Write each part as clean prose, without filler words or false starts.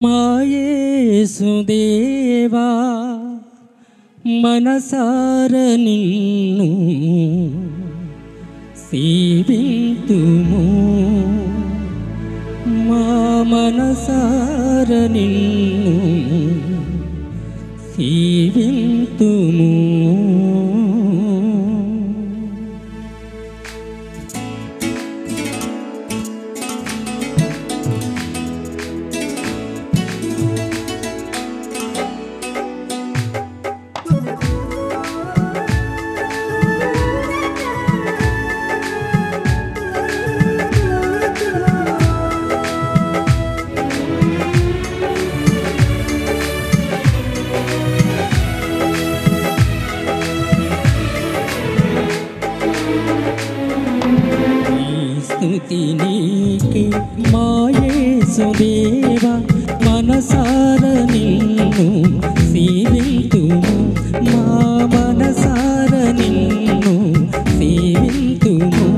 మాయేసుదేవా మనసార నిన్ను సేవింతుము, మా మనసార నిన్ను సేవింతుము. స్తుతి నీకే మా యేసుదేవా మనసార నిన్ను సేవింతుము, మా మనసార నిన్ను సేవింతుము.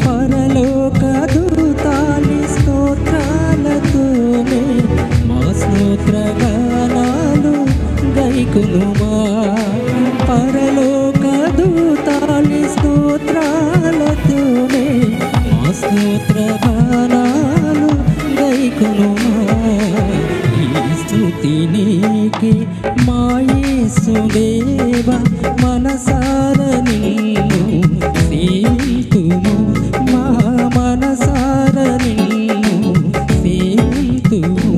పరలోక దూతాలి స్తోత్రాలతోనే మా స్తోత్రగానాలు గైకొనుమా. పరలోక దూతాలి స్తోత్రాలతోనే స్తోత్రగానాలు గైకొనుమా. ఈ స్తుతి నీకే మా యేసుదేవా మనసార నిన్ను సేవింతుము, మా మనసార నిన్ను సేవింతుము.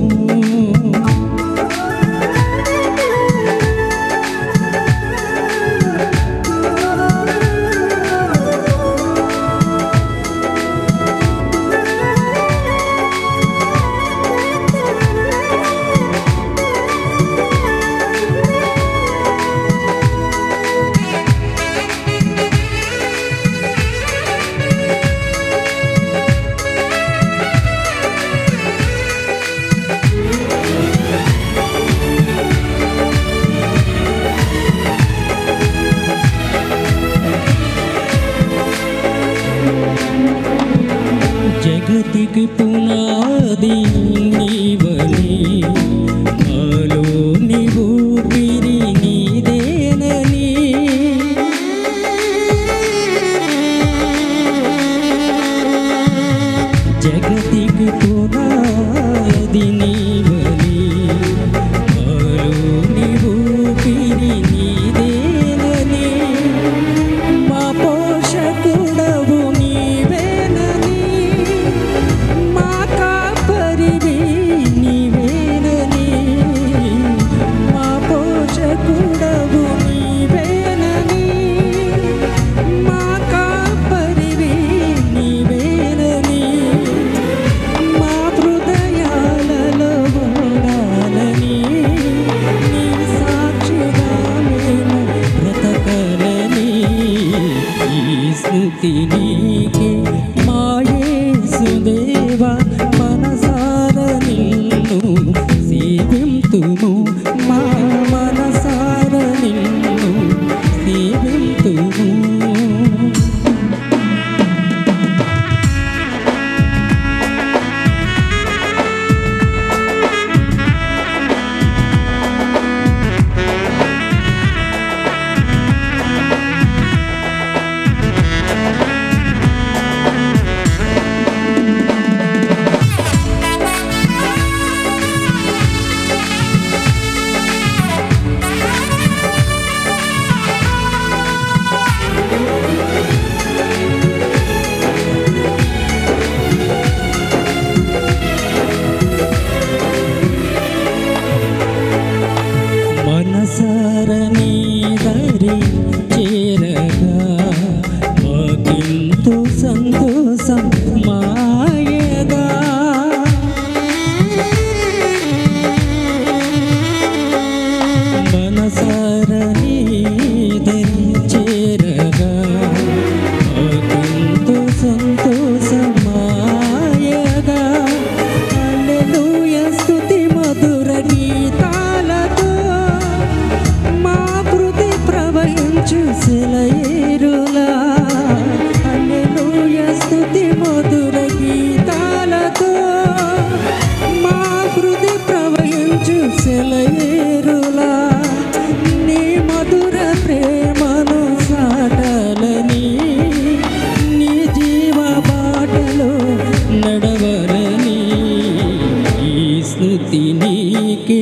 స్తుతి నీకే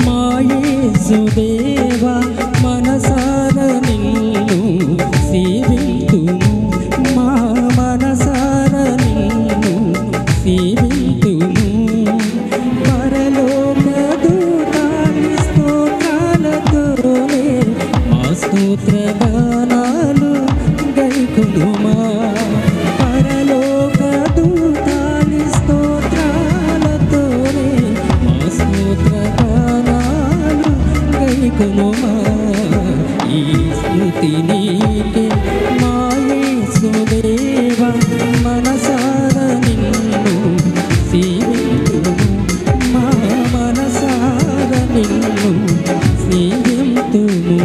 మా యేసుదేవా మనసార నిన్ను సేవింతుము మా మనసార నిన్ను సేవింతుము పరలోక దూతాని స్తోత్రాలతోనే మా స్తోత్ర గానాలు గైకొనుమా పరలోక దూతాని స్తోత్రాలతోనే మా స్తోత్ర గానాలు గైకొనుమా ఈ స్తుతి నీకే మా యేసుదేవా మనసార నిన్ను సేవింతుము మా మనసార నిన్ను సేవింతుము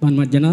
మన మధ్యన